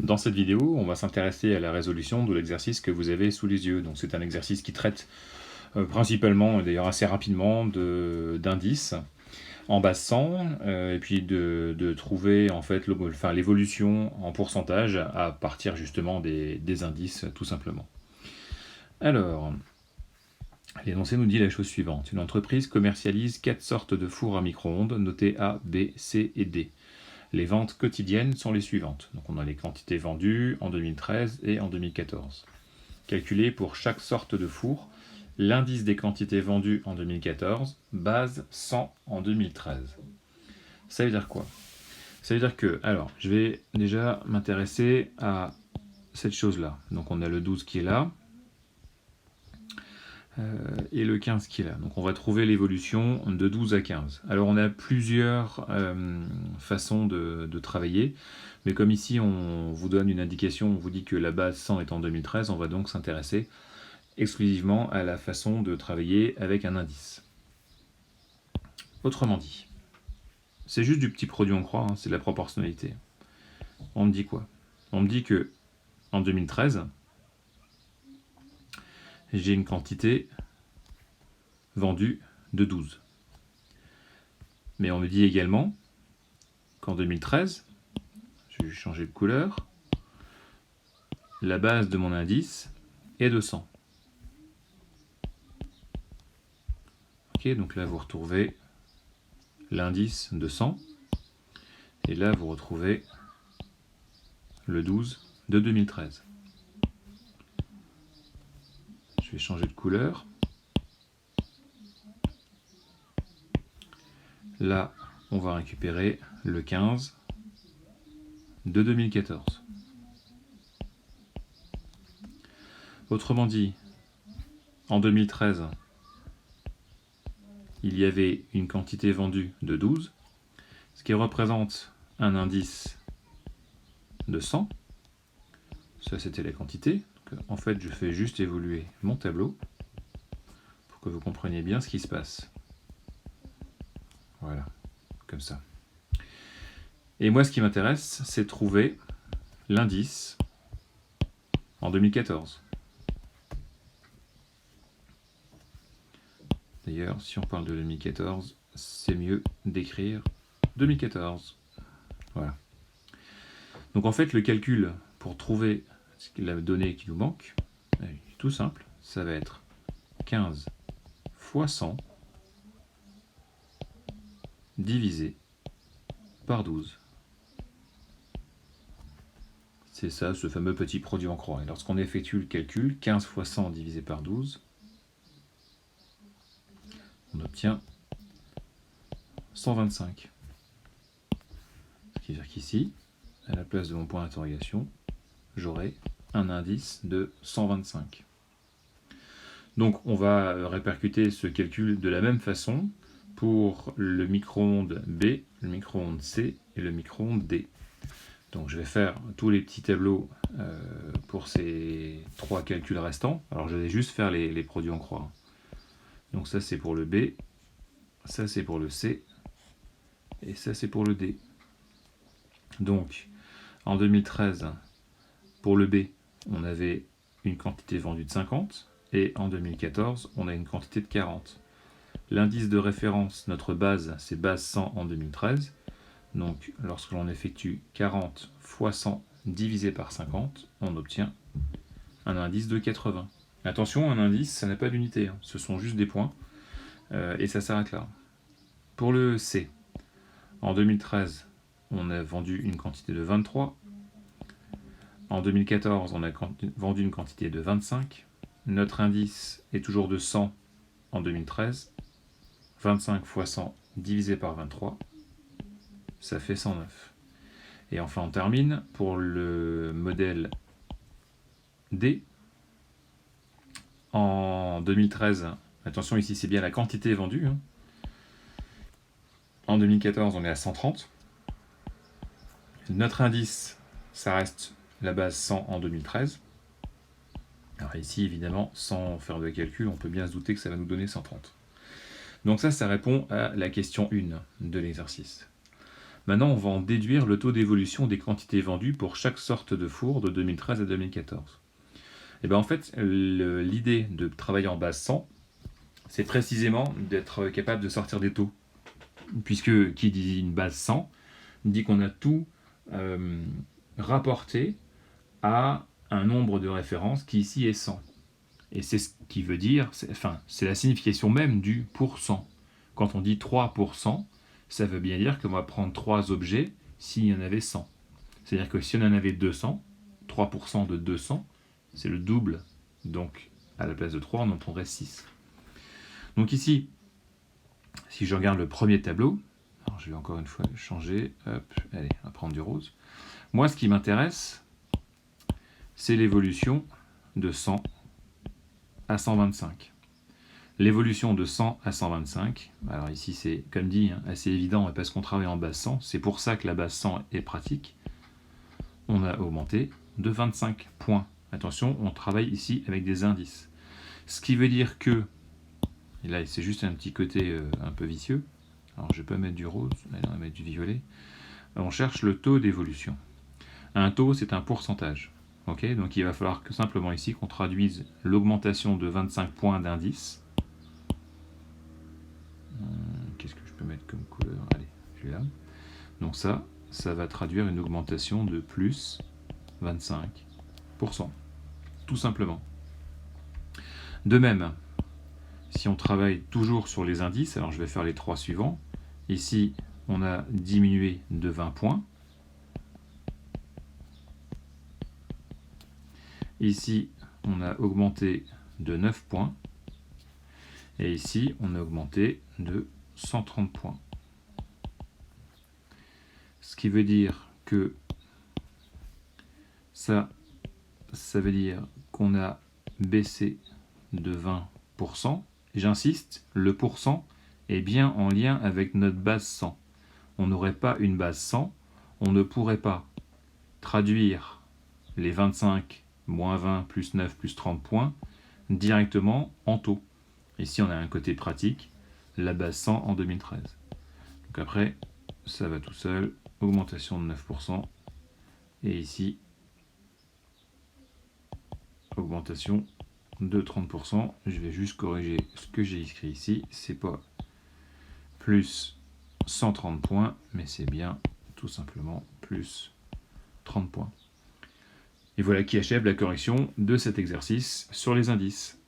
Dans cette vidéo, on va s'intéresser à la résolution de l'exercice que vous avez sous les yeux. Donc c'est un exercice qui traite principalement, et d'ailleurs assez rapidement, d'indices en base 100, et puis de trouver en fait l'évolution en pourcentage à partir justement des indices tout simplement. Alors, l'énoncé nous dit la chose suivante. Une entreprise commercialise 4 sortes de fours à micro-ondes notées A, B, C et D. Les ventes quotidiennes sont les suivantes. Donc on a les quantités vendues en 2013 et en 2014. Calculé pour chaque sorte de four, l'indice des quantités vendues en 2014, base 100 en 2013. Ça veut dire quoi? Ça veut dire que, alors, je vais déjà m'intéresser à cette chose-là. Donc on a le 12 qui est là, et le 15 qui est là. Donc on va trouver l'évolution de 12 à 15. Alors on a plusieurs façons de travailler, mais comme ici on vous donne une indication, on vous dit que la base 100 est en 2013, on va donc s'intéresser exclusivement à la façon de travailler avec un indice. Autrement dit, c'est juste du petit produit en croix, c'est de la proportionnalité. On me dit quoi? On me dit que en 2013, j'ai une quantité vendue de 12. Mais on me dit également qu'en 2013, je vais changer de couleur, la base de mon indice est de 100. Ok, donc là vous retrouvez l'indice de 100, et là vous retrouvez le 12 de 2013. Je vais changer de couleur. Là, on va récupérer le 15 de 2014. Autrement dit, en 2013, il y avait une quantité vendue de 12, ce qui représente un indice de 100. Ça, c'était la quantité. Donc, en fait, je fais juste évoluer mon tableau pour que vous compreniez bien ce qui se passe. Voilà, comme ça. Et moi, ce qui m'intéresse, c'est de trouver l'indice en 2014. D'ailleurs, si on parle de 2014, c'est mieux d'écrire 2014. Voilà. Donc en fait, le calcul pour trouver la donnée qui nous manque, est tout simple, ça va être 15 fois 100 divisé par 12. C'est ça, ce fameux petit produit en croix. Et lorsqu'on effectue le calcul, 15 fois 100 divisé par 12, on obtient 125. Ce qui veut dire qu'ici, à la place de mon point d'interrogation, j'aurai un indice de 125. Donc on va répercuter ce calcul de la même façon pour le micro-ondes B, le micro-ondes C et le micro-ondes D. Donc je vais faire tous les petits tableaux pour ces 3 calculs restants. Alors je vais juste faire les produits en croix. Donc ça c'est pour le B, ça c'est pour le C, et ça c'est pour le D. Donc en 2013, pour le B, on avait une quantité vendue de 50, et en 2014, on a une quantité de 40. L'indice de référence, notre base, c'est base 100 en 2013. Donc lorsque l'on effectue 40 fois 100 divisé par 50, on obtient un indice de 80. Attention, un indice, ça n'a pas d'unité, ce sont juste des points, et ça s'arrête là. Pour le C, en 2013, on a vendu une quantité de 23. En 2014, on a vendu une quantité de 25. Notre indice est toujours de 100 en 2013. 25 fois 100 divisé par 23, ça fait 109. Et enfin, on termine pour le modèle D. En 2013, attention ici c'est bien la quantité vendue. En 2014, on est à 130. Notre indice, ça reste la base 100 en 2013. Alors ici, évidemment, sans faire de calcul, on peut bien se douter que ça va nous donner 130. Donc ça répond à la question 1 de l'exercice. Maintenant, on va en déduire le taux d'évolution des quantités vendues pour chaque sorte de four de 2013 à 2014. Et bien en fait, l'idée de travailler en base 100, c'est précisément d'être capable de sortir des taux. Puisque qui dit une base 100, dit qu'on a tout rapporté à un nombre de référence qui ici est 100. Et c'est ce qui veut dire, c'est la signification même du pourcent. Quand on dit 3%, ça veut bien dire qu'on va prendre 3 objets s'il y en avait 100. C'est-à-dire que si on en avait 200, 3% de 200, c'est le double. Donc, à la place de 3, on en prendrait 6. Donc ici, si je regarde le premier tableau, alors je vais encore une fois changer, hop, allez, on va prendre du rose. Moi, ce qui m'intéresse, c'est l'évolution de 100 à 125. L'évolution de 100 à 125, alors ici c'est, comme dit, assez évident, parce qu'on travaille en base 100, c'est pour ça que la base 100 est pratique. On a augmenté de 25 points. Attention, on travaille ici avec des indices. Ce qui veut dire que, et là c'est juste un petit côté un peu vicieux, alors je ne vais pas mettre du rose, allez, on va mettre du violet, on cherche le taux d'évolution. Un taux, c'est un pourcentage. Okay, donc il va falloir que simplement ici qu'on traduise l'augmentation de 25 points d'indice. Qu'est-ce que je peux mettre comme couleur? Allez, celui-là. Donc ça va traduire une augmentation de plus 25%. Tout simplement. De même, si on travaille toujours sur les indices, alors je vais faire les 3 suivants. Ici, on a diminué de 20 points. Ici, on a augmenté de 9 points. Et ici, on a augmenté de 130 points. Ce qui veut dire que ça veut dire qu'on a baissé de 20%. J'insiste, le pourcent est bien en lien avec notre base 100. On n'aurait pas une base 100, on ne pourrait pas traduire les 25, moins 20, plus 9, plus 30 points directement en taux. Ici, on a un côté pratique, la base 100 en 2013. Donc après, ça va tout seul, augmentation de 9%. Et ici, augmentation de 30%. Je vais juste corriger ce que j'ai écrit ici. C'est pas plus 130 points, mais c'est bien tout simplement plus 30 points. Et voilà qui achève la correction de cet exercice sur les indices.